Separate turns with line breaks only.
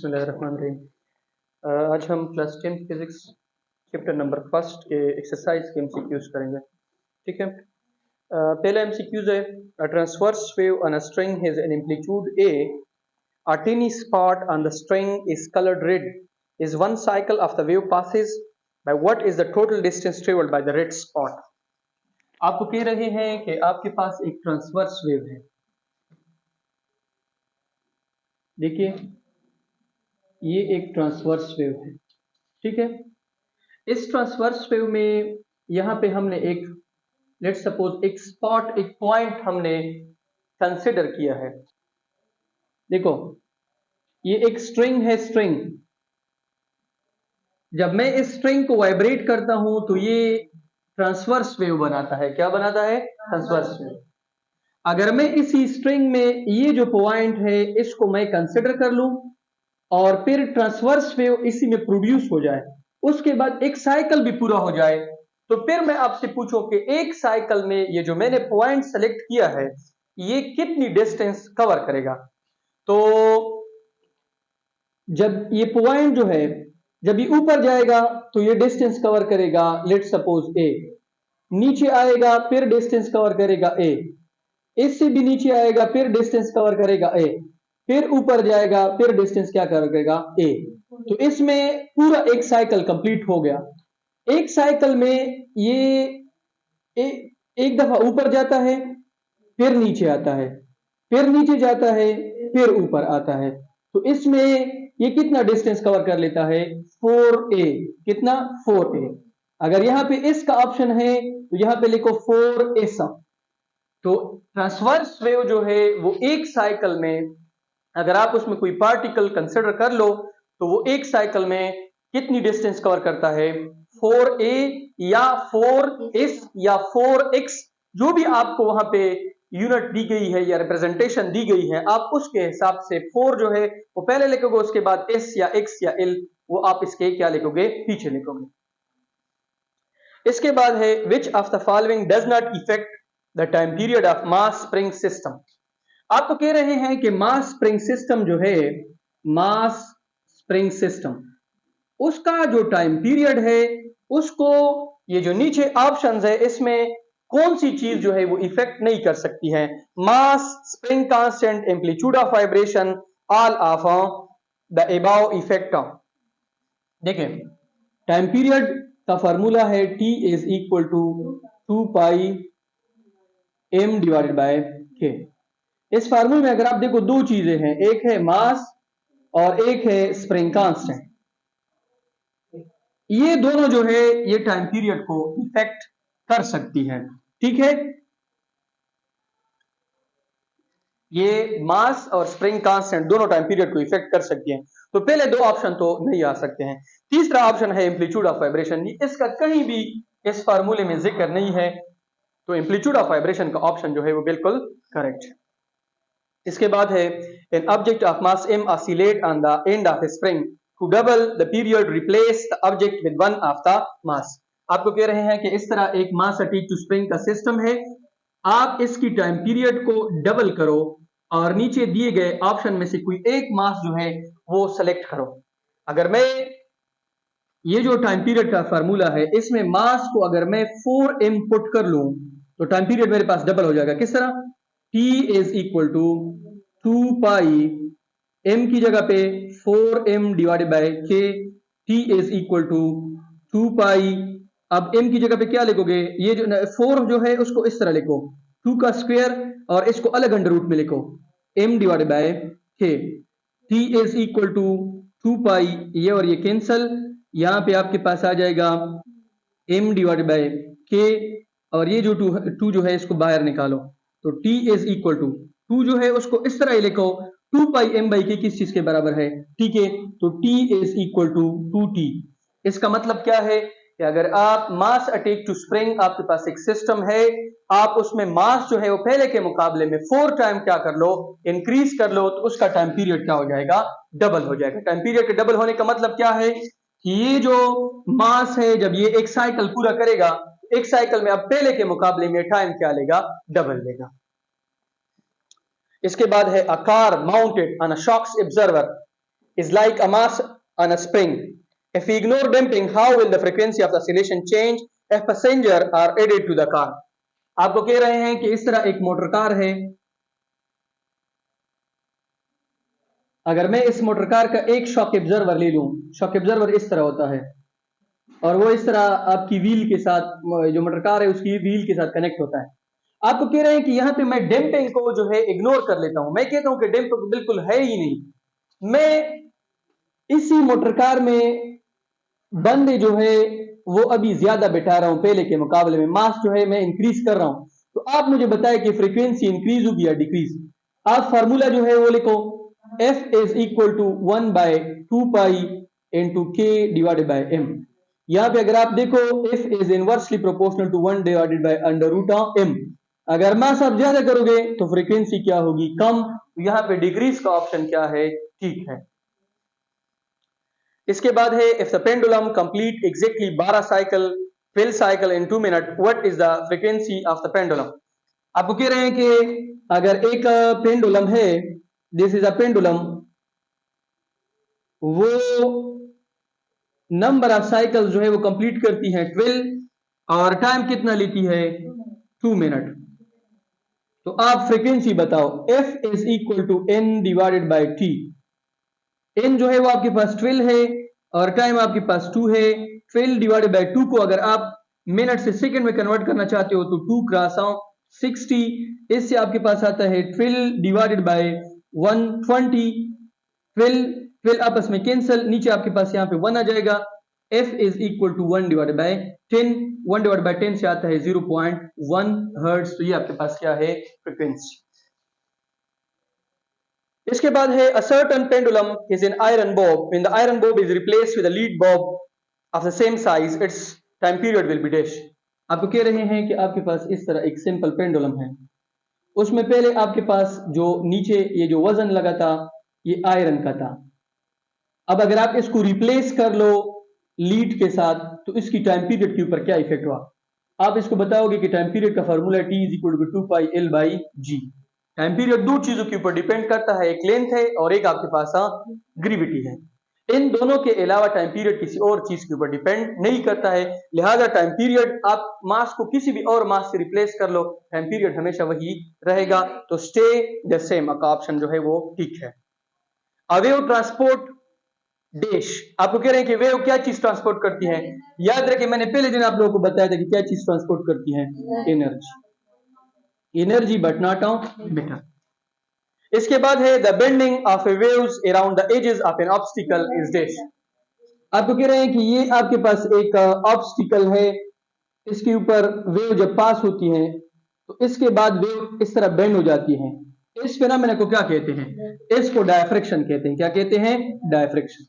बिस्मिल्लाहिर्रहमानिर्रहीम। आज हम class 10 physics chapter number first के एक्सरसाइज के एमसीक्यूज करेंगे। ठीक है। पहला एमसीक्यूज है, a transverse wave on a string has an amplitude A, a tiny spot on the string is colored red, is one cycle of the wave passes by what is the total distance traveled by the red spot। आपको कह रहे हैं कि आपके पास एक transverse wave है। देखिए ये एक ट्रांसवर्स वेव है। ठीक है। इस ट्रांसवर्स वेव में यहां पे हमने एक लेट्स सपोज एक स्पॉट, एक पॉइंट हमने कंसिडर किया है। देखो ये एक स्ट्रिंग है। स्ट्रिंग, जब मैं इस स्ट्रिंग को वाइब्रेट करता हूं तो ये ट्रांसवर्स वेव बनाता है। क्या बनाता है? Transverse wave. अगर मैं इसी स्ट्रिंग में ये जो पॉइंट है इसको मैं कंसिडर कर लूं और फिर ट्रांसवर्स वेव इसी में प्रोड्यूस हो जाए, उसके बाद एक साइकिल भी पूरा हो जाए, तो फिर मैं आपसे पूछूं कि एक साइकिल में ये जो मैंने पॉइंट सेलेक्ट किया है ये कितनी डिस्टेंस कवर करेगा। तो जब ये पॉइंट जो है जब ये ऊपर जाएगा तो ये डिस्टेंस कवर करेगा लेट्स सपोज ए, नीचे आएगा फिर डिस्टेंस कवर करेगा ए, इससे भी नीचे आएगा फिर डिस्टेंस कवर करेगा ए, फिर ऊपर जाएगा फिर डिस्टेंस क्या करेगा ए। तो इसमें पूरा एक साइकिल कंप्लीट हो गया। एक साइकिल में ये एक दफा ऊपर जाता है, फिर नीचे आता है, फिर नीचे जाता है, फिर ऊपर आता है। तो इसमें ये कितना डिस्टेंस कवर कर लेता है? 4a। कितना? 4a। अगर यहां पे इस का ऑप्शन है तो यहां पे लिखो 4s। तो ट्रांसवर्स वेव जो है वो एक साइकिल में अगर आप उसमें कोई पार्टिकल कंसिडर कर लो तो वो एक साइकिल में कितनी डिस्टेंस कवर करता है? 4a या 4s या 4x, जो भी आपको वहां पे यूनिट दी गई है या रिप्रेजेंटेशन दी गई है, आप उसके हिसाब से 4 जो है वो पहले लिखोगे, उसके बाद s या x या l वो आप इसके क्या लिखोगे? पीछे लिखोगे। इसके बाद है which of the following does not effect the time period of mass spring system. आपको कह रहे हैं कि मास स्प्रिंग सिस्टम जो है, मास स्प्रिंग सिस्टम, उसका जो टाइम पीरियड है उसको ये जो नीचे ऑप्शंस है इसमें कौन सी चीज जो है वो इफेक्ट नहीं कर सकती है? Mass, spring constant, amplitude of vibration, all of the above effect. देखिए टाइम पीरियड का फार्मूला है T is equal to 2 pi m divided by k। इस फार्मूले में अगर आप देखो दो चीजें हैं, एक है मास और एक है स्प्रिंग कांस्टेंट। ये दोनों जो है ये टाइम पीरियड को इफेक्ट कर सकती है। ठीक है, ये मास और स्प्रिंग कांस्टेंट दोनों टाइम पीरियड को इफेक्ट कर सकती हैं। तो पहले दो ऑप्शन तो नहीं आ सकते हैं। तीसरा ऑप्शन है एम्पलीट्यूड ऑफ वाइब्रेशन, इसका कहीं भी इस फार्मूले में जिक्र नहीं है, तो एम्पलीट्यूड ऑफ वाइब्रेशन का ऑप्शन जो है वो बिल्कुल करेक्ट है। इसके बाद है an object of mass m oscillate on the end of a spring to double the period replace the object with one of the mass. आपको कह रहे हैं कि इस तरह एक मास अटैच टू स्प्रिंग का सिस्टम है, आप इसकी टाइम पीरियड को डबल करो और नीचे दिए गए ऑप्शन में से कोई एक मास जो है वो सेलेक्ट करो। अगर मैं ये जो टाइम पीरियड का फार्मूला है इसमें मास को अगर मैं 4m पुट कर लूं तो टाइम पीरियड मेरे पास डबल हो जाएगा। किस तरह? T is equal to 2 pi m की जगह पे 4m divided by k, T is equal to 2 pi, अब m की जगह पे क्या लिखोगे? ये जो 4 जो है उसको इस तरह लिखो 2 का स्क्वायर और इसको अलग अंडर रूट में लिखो m divided by k, T is equal to 2 pi, ये और ये कैंसल, यहां पे आपके पास आ जाएगा m डिवाइडेड बाय k और ये जो 2 जो है इसको बाहर निकालो तो T इज इक्वल टू 2 जो है उसको इस तरह ही लिखो 2 पाई m बाई k किस चीज के बराबर है? ठीक है, तो T is equal to 2T। इसका मतलब क्या है कि अगर आप मास अटैच टू स्प्रिंग, आपके पास एक सिस्टम है, आप उसमें मास जो है वो पहले के मुकाबले में 4 टाइम क्या कर लो? इंक्रीज कर लो, तो उसका टाइम पीरियड क्या हो जाएगा? डबल हो जाएगा। टाइम पीरियड के डबल होने का मतलब क्या है कि ये जो मास है जब ये एक साइकिल पूरा करेगा, एक साइकिल में अब पहले के मुकाबले में टाइम क्या लेगा? डबल लेगा। इसके बाद है a car mounted on a shocks observer is like a mass on a spring. If we ignore damping, how will the frequency of the oscillation change if passengers are added to the car? आपको कह रहे हैं कि इस तरह एक motor car है, अगर मैं इस मोटर कार का एक शॉक एब्जर्वर ले लूं, शॉक एब्जर्वर इस तरह होता है और वो इस तरह आपकी व्हील के साथ, जो मोटर कार है उसकी व्हील के साथ कनेक्ट होता है। आपको कह रहे हैं कि यहां पे मैं डैम्पिंग को जो है इग्नोर कर लेता हूं, मैं कहता हूं कि डैम्पिंग बिल्कुल है ही नहीं, मैं इसी मोटर कार में बंदे जो है वो अभी ज्यादा बिठा रहा हूं पहले के मुकाबले में, मास जो है मैं इंक्रीज कर रहा हूं। तो आप मुझे बताएं कि फ्रीक्वेंसी इंक्रीज होगी या डिक्रीज। आप फार्मूला जो है वो लिखो, F is equal to 1/2 pi into K divided by M। यहां पे अगर आप देखो F is inversely proportional to 1 divided by under root of M। अगर मास आप ज्यादा करोगे तो फ्रीक्वेंसी क्या होगी, कम। यहां पे डिक्रीज का ऑप्शन क्या है, ठीक है। इसके बाद है if the pendulum complete exactly 12 cycle fill cycle in 2 minute, what is the frequency of the pendulum. आपको कह रहे हैं कि अगर एक पेंडुलम है, दिस इज अ पेंडुलम, वो नंबर ऑफ साइकिल जो है वो कंप्लीट करती है 12 और टाइम कितना लेती है, 2 मिनट। तो आप फ्रीक्वेंसी बताओ, F is equal to N divided by T। N जो है वो आपके पास 12 है और टाइम आपके पास 2 है। 12 डिवाइडेड बाय 2 को अगर आप मिनट से सेकंड में कन्वर्ट करना चाहते हो तो 2 क्रॉस 60, इससे आपके पास आता है 12 डिवाइडेड बाय 120। 12 आपस में कैंसिल, नीचे आपके पास यहाँ पे 1 आ जाएगा। F is equal to 1 divided by 10, 1 divided by 10 से आता है 0.1 हर्ट्ज। तो ये आपके पास क्या है, फ्रीक्वेंसी। इसके बाद है a certain pendulum is an iron bob. When the iron bob is replaced with a lead bob of the same size, its time period will be dash. आपको कह रहे हैं कि आपके पास इस तरह एक सिंपल पेंडुलम है, उसमें पहले आपके पास जो नीचे ये जो वजन लगा था ये आयरन का था। अब अगर आप इसको रिप्लेस कर लो लीड के साथ तो इसकी टाइम पीरियड के ऊपर क्या इफेक्ट हुआ। आप इसको बताओगे कि टाइम पीरियड का formula T is equal to 2 pi L by G। Time period दो चीजों के ऊपर डिपेंड करता है, एक लेंथ है और एक आपके पास ग्रेविटी है। इन दोनों के अलावा टाइम पीरियड किसी और चीज के ऊपर डिपेंड नहीं करता है, लिहाजा टाइम पीरियड आप मास को किसी भी और मास से रिप्लेस कर लो, टाइम पीरियड हमेशा वही रहेगा। तो स्टे द सेम का ऑप्शन जो है वो ठीक है। वेव ट्रांसपोर्ट डैश, आपको कह रहे हैं कि वेव क्या चीज ट्रांसपोर्ट करती है। याद रखिए मैंने पहले दिन आप लोगों को बताया था कि क्या चीज ट्रांसपोर्ट करती है, एनर्जी बट नॉट मैटर। इसके बाद है the bending of a waves around the edges of an obstacle is dash. आपको कह रहे हैं कि ये आपके पास एक ऑब्स्टिकल है, इसके ऊपर वेव जब पास होती है तो इसके बाद वेव इस तरह बेंड हो जाती है। इस फिनोमेना को क्या कहते हैं, इसको डायफ्रैक्शन कहते हैं। क्या कहते हैं, डायफ्रैक्शन।